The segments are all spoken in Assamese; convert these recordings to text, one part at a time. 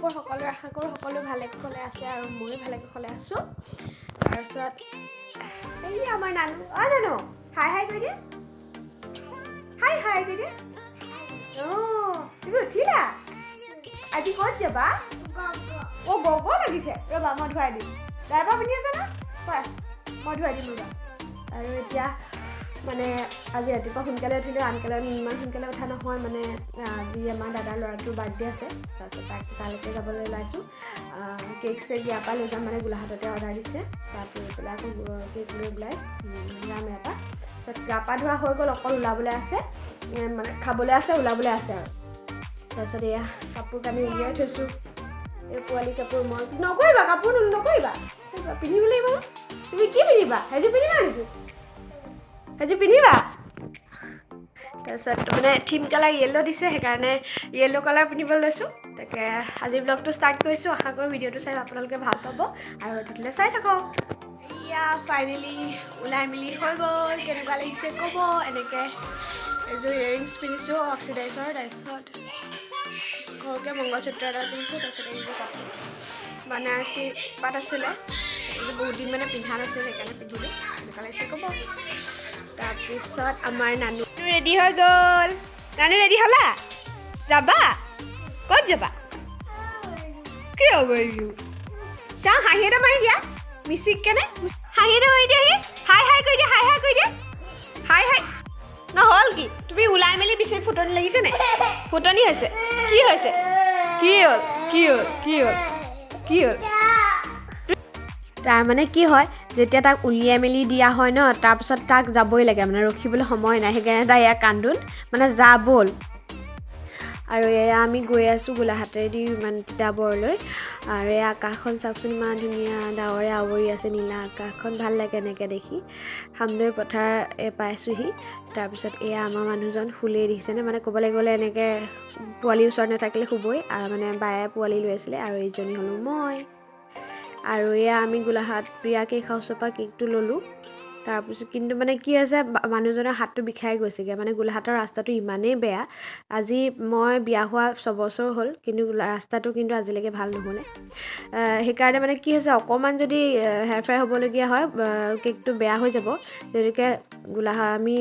খবৰ সকলোৰে আশা কৰোঁ সকলো ভালে কুশলে আছে আৰু ময়ো ভালে কুশলে আছোঁ তাৰপিছত এই আমাৰ নানু নানু হাই হাই কৈ দিয়ে হাই হাই কৈ দিয়ে তুমি উঠিলা আজি ক'ত যাবা গগ লাগিছে ৰ'বা মই ধুৱাই দিম ড্ৰাইভাৰ পিন্ধি আছে না হয় মই ধুৱাই দিম ৰ'বা আৰু এতিয়া মানে আজি ৰাতিপুৱা সোনকালে উঠিলোঁ আনকালে ইমান সোনকালে উঠা নহয় মানে আজি আমাৰ দাদাৰ ল'ৰাটোৰ বাৰ্থডে আছে তাৰপিছত তালৈকে যাবলৈ ওলাইছোঁ কেক চেক ইয়াৰ পৰা লৈ যাম মানে গোলাঘাটতে অৰ্ডাৰ দিছে তাত লৈ পেলাই আকৌ কেক লৈ ওলাই যাম ইয়াৰ পৰা তাৰপিছত গা পা ধোৱা হৈ গ'ল অকল ওলাবলৈ আছে মানে খাবলৈ আছে ওলাবলৈ আছে আৰু তাৰপিছত এয়া কাপোৰ কানি উলিয়াই থৈছোঁ এই পোৱালি কাপোৰ মই নকৰিবা কাপোৰ নকৰিবা পিন্ধিব লাগিব তুমি কি পিন্ধিবা সেইযোৰ পিন্ধিবা নেকি আজি পিন্ধিবা তাৰপিছত মানে থিম কালাৰ য়েল্ল' দিছে সেইকাৰণে য়েল্ল' কালাৰ পিন্ধিব লৈছোঁ তাকে আজি ব্লগটো ষ্টাৰ্ট কৰিছোঁ আশা কৰোঁ ভিডিঅ'টো চাই আপোনালোকে ভাল পাব আৰু তেতিয়াহ'লে চাই থাকক এয়া ফাইনেলি ওলাই মেলি হৈ গ'ল কেনেকুৱা লাগিছে ক'ব এনেকৈ এযোৰ ইয়েৰিংছ পিন্ধিছোঁ অক্সিডাইজৰ তাৰপিছত ঘৰকৈ মংগলসূত্ৰ এটা পিন্ধিছোঁ তাৰপিছত এইযোৰ কাপোৰ বানাৰসী পাত আছিলে এইযোৰ বহুত দিন মানে পিন্ধা নাছিল সেইকাৰণে পিন্ধিলোঁ কেনেকুৱা লাগিছে ক'ব তাৰপিছত আমাৰ নানু ৰেডি হৈ গ'ল নানু ৰেডি হ'লা যাবা ক'ত যাবা কি হ'ব চাওঁ হাঁহি এটা মাৰি দিয়া মিচিক কেনে হাঁহি এটা মাৰি দিয়া হাই হাই কৰি দিয়া হাই হাই কৰি দিয়া হাই হাই নহ'ল কি তুমি ওলাই মেলি বিচাৰি ফুটনি লাগিছে নে ফুটনি হৈছে কি হৈছে কি হ'ল কি হ'ল কি হ'ল কি হ'ল তাৰমানে কি হয় যেতিয়া তাক উলিয়াই মেলি দিয়া হয় ন তাৰপিছত তাক যাবই লাগে মানে ৰখিবলৈ সময় নাই সেইকাৰণে তাই ইয়াৰ কান্দোন মানে যা ব'ল আৰু এয়া আমি গৈ আছোঁ গোলাঘাটেদি মানে তিতাবৰলৈ আৰু এই আকাশখন চাওকচোন ইমান ধুনীয়া ডাৱৰে আৱৰি আছে নীলা আকাশখন ভাল লাগে এনেকৈ দেখি সামদৈ পথাৰ পাইছোঁহি তাৰপিছত এয়া আমাৰ মানুহজন শুলেই দেখিছেনে মানে ক'বলৈ গ'লে এনেকৈ পোৱালিৰ ওচৰত নাথাকিলে শুবই মানে বায়ে পোৱালি লৈ আছিলে আৰু এইজনী হ'লোঁ মই আৰু এয়া আমি গোলাঘাট প্ৰিয়া কেক হাউচৰ পৰা কেকটো ল'লোঁ তাৰপিছত কিন্তু মানে কি হৈছে মানুহজনৰ হাতটো বিষাই গৈছেগৈ মানে গোলাঘাটৰ ৰাস্তাটো ইমানেই বেয়া আজি মই বিয়া হোৱা 6 বছৰ হ'ল কিন্তু ৰাস্তাটো কিন্তু আজিলৈকে ভাল নহ'লে সেইকাৰণে মানে কি হৈছে অকণমান যদি হেৰফেৰ হ'বলগীয়া হয় কেকটো বেয়া হৈ যাব গতিকে আমি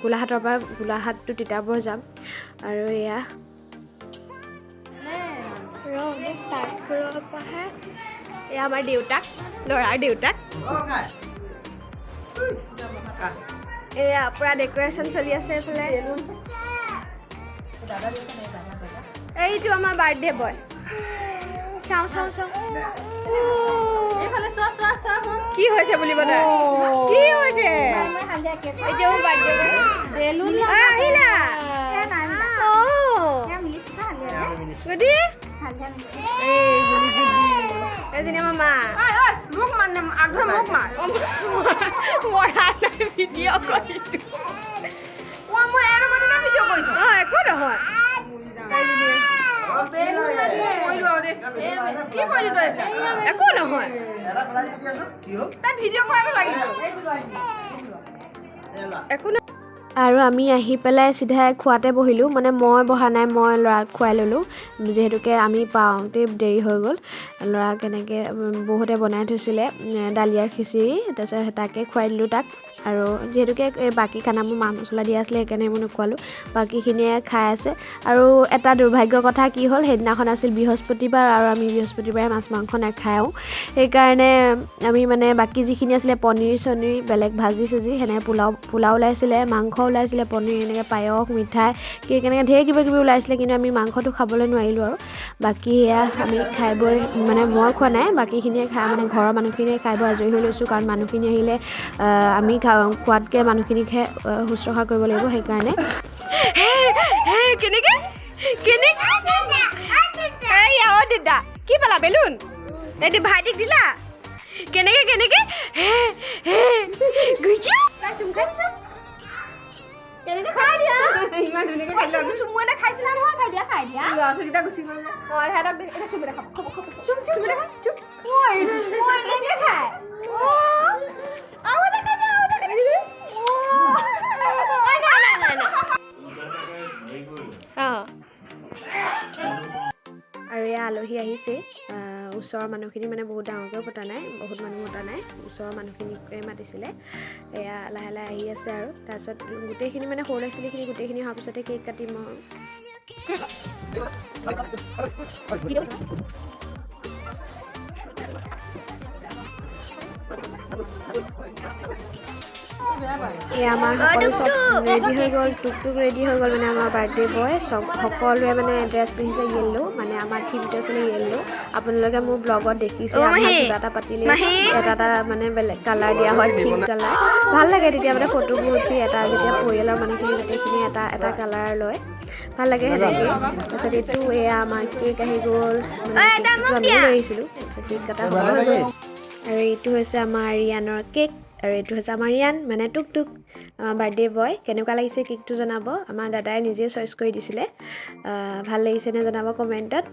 গোলাঘাটৰ পৰা গোলাঘাট টু তিতাবৰ যাম আৰু এয়া ষ্টাৰ্ট কৰিব পাহে এয়া আমাৰ দেউতাক ল'ৰাৰ দেউতাক এয়া পূৰা ডেক'ৰেশ্যন চলি আছে এইফালে এইটো আমাৰ বাৰ্থডে বয় চাওঁ চাওঁ চাওঁ কি হৈছে বুলিব তই কি হৈছে এইটো মোৰ বাৰ্থডে বয় আহিলা গুডি এজনী আমাৰ মা মোক মানে আগ্ৰহ মোক মাৰ মৰা নাই ভিডিঅ' কৰিছোঁ মই একো নহয় একো নহয় একো নহয় আৰু আমি আহি পেলাই চিধাই খোৱাতে বহিলোঁ মানে মই বহা নাই মই ল'ৰাক খুৱাই ল'লোঁ যিহেতুকে আমি পাওঁতে দেৰি হৈ গ'ল ল'ৰাক এনেকৈ বহুতে বনাই থৈছিলে দালিয়া খিচিৰি তাৰপিছত তাকে খুৱাই দিলোঁ তাক আৰু যিহেতুকে বাকী খানাবোৰ মা মছলা দিয়া আছিলে সেইকাৰণে মই নোখোৱালোঁ বাকীখিনিয়ে খাই আছে আৰু এটা দুৰ্ভাগ্যৰ কথা কি হ'ল সেইদিনাখন আছিল বৃহস্পতিবাৰ আৰু আমি বৃহস্পতিবাৰে মাছ মাংস নাখাওঁ সেইকাৰণে আমি মানে বাকী যিখিনি আছিলে পনীৰ চনীৰ বেলেগ ভাজি চাজি সেনেকৈ পোলাও ওলাইছিলে মাংস ওলাইছিলে পনীৰ এনেকৈ পায়স মিঠাই কেক এনেকৈ ঢেৰ কিবা কিবি ওলাইছিলে কিন্তু আমি মাংসটো খাবলৈ নোৱাৰিলোঁ আৰু বাকী এয়া আমি খাই বৈ মানে মই খোৱা নাই বাকীখিনিয়ে খাই মানে ঘৰৰ মানুহখিনিয়ে খাই বৈ আজৰি হৈ লৈছোঁ কাৰণ মানুহখিনি আহিলে আমি খোৱাতকৈ মানুহখিনিকহে শুশ্ৰূষা কৰিব লাগিব সেইকাৰণে কেনেকৈ দাদা কি পালা বেলুন এইটো ভাইটিক দিলা কেনেকৈ খাই দিয়া ইমান ধুনীয়াকৈ খাই দিলা চুমু এটা খাইছিলা নহয় খাই দিয়া ল'ৰা-ছোৱালীকেইটা গুচি গ'ল সিহঁতক এটা চুমু দেখা চুম দেখা চুপ খাই আৰু এটা খাই দিয়া আৰু এয়া আলহী আহিছে ওচৰৰ মানুহখিনি মানে বহুত ডাঙৰকৈ পতা নাই বহুত মানুহ মতা নাই ওচৰৰ মানুহখিনিকে মাতিছিলে এয়া লাহে লাহে আহি আছে আৰু তাৰপিছত গোটেইখিনি মানে সৰু ল'ৰা ছোৱালীখিনি গোটেইখিনি অহাৰ পিছতে কেক কাটিম আৰু আমাৰ সকলো চব ৰেডি হৈ গ'ল টুক ৰেডি হৈ গ'ল মানে আমাৰ বাৰ্থডে বয় চব সকলোৱে মানে ড্ৰেছ পিন্ধিছে য়েল্লো মানে আমাৰ থিমটো আছিলে য়েল্লো আপোনালোকে মোৰ ব্লগত দেখিছে আমাৰ কিবা এটা পাতিলে এটা মানে বেলেগ কালাৰ দিয়া হয় থিম কালাৰ ভাল লাগে তেতিয়া মানে ফটোবোৰ উঠি এটা যেতিয়া পৰিয়ালৰ মানুহখিনি গোটেইখিনি এটা এটা কালাৰ লয় ভাল লাগে সেনেকৈ তাৰপিছত এইটো এয়া আমাৰ কেক আহি গ'ল মানে কেকটো আমি লৈ আহিছিলোঁ তাৰপিছত কেক কটা হৈ গ'ল আৰু এইটো হৈছে আমাৰ ৰিয়ানৰ কেক আৰু এইটো হৈছে আমাৰ ৰিয়ান মানে টুক আমাৰ বাৰ্থডে বয় কেনেকুৱা লাগিছে কেকটো জনাব আমাৰ দাদাই নিজে চইচ কৰি দিছিলে ভাল লাগিছেনে জনাব কমেণ্টত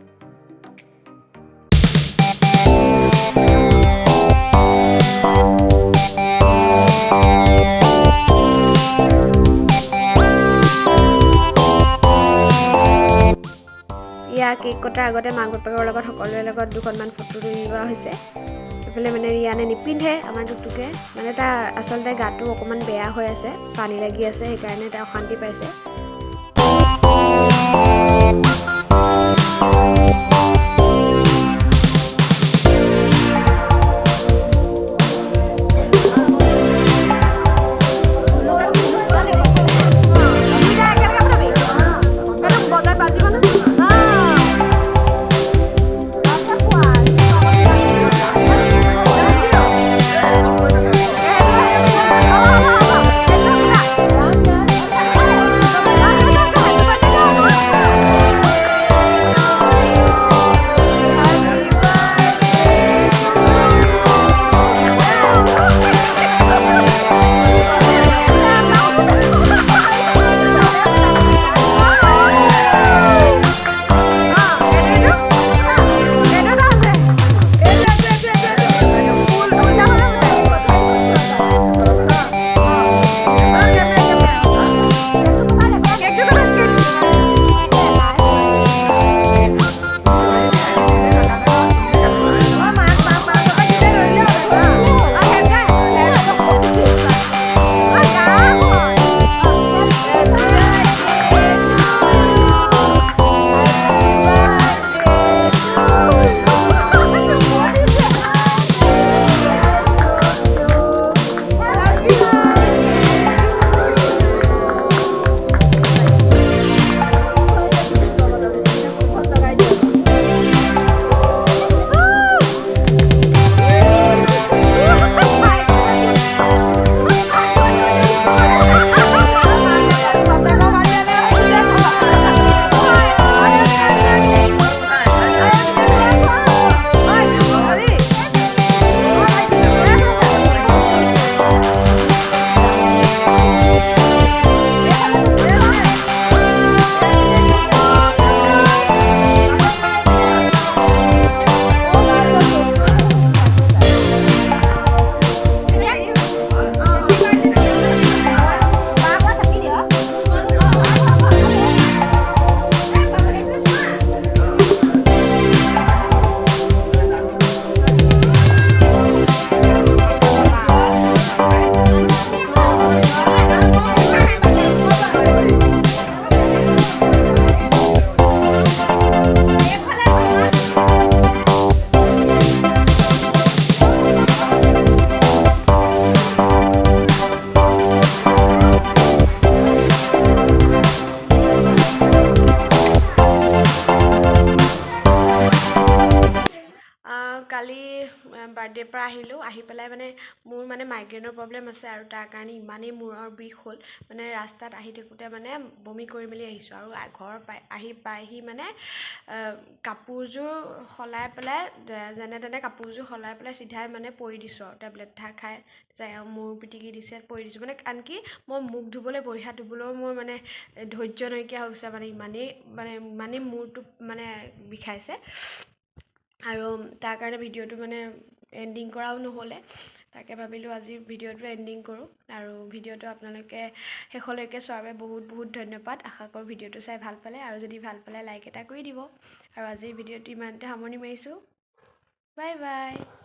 ইয়াৰ কেক কটাৰ আগতে মাক বাপেকৰ লগত সকলোৰে লগত দুখনমান ফটো তুলি লোৱা হৈছে এইফালে মানে ৰিয়ানে নিপিন্ধে আমাৰ টুকটুকে মানে তাৰ আচলতে গাটো অকণমান বেয়া হৈ আছে পানী লাগি আছে সেইকাৰণে তাই অশান্তি পাইছে কালি বাৰ্থডেৰ পৰা আহিলোঁ আহি পেলাই মানে মোৰ মানে মাইগ্ৰেনৰ প্ৰব্লেম আছে আৰু তাৰ কাৰণে ইমানেই মূৰৰ বিষ হ'ল মানে ৰাস্তাত আহি থাকোঁতে মানে বমি কৰি মেলি আহিছোঁ আৰু ঘৰ পাইহি মানে কাপোৰযোৰ সলাই পেলাই যেনে তেনে কাপোৰযোৰ সলাই পেলাই চিধাই মানে পৰি দিছোঁ আৰু টেবলেট খাই মূৰ পিটিকি দিছে পৰি দিছোঁ মানে আনকি মই মুখ ধুবলৈ ভৰি হাত ধুবলৈও মোৰ মানে ধৈৰ্য নাইকিয়া হৈছে মানে ইমানেই মূৰটো মানে বিষাইছে আৰু তাৰ কাৰণে ভিডিঅ'টো মানে এণ্ডিং কৰাও নহ'লে তাকে ভাবিলোঁ আজি ভিডিঅ'টো এণ্ডিং কৰোঁ আৰু ভিডিঅ'টো আপোনালোকে শেষলৈকে চোৱাৰ বাবে বহুত বহুত ধন্যবাদ। আশা কৰোঁ ভিডিঅ'টো চাই ভাল পালে, আৰু যদি ভাল পালে লাইক এটা কৰি দিব। আৰু আজিৰ ভিডিঅ'টো ইমানতে সামৰণি মাৰিছোঁ। Bye bye.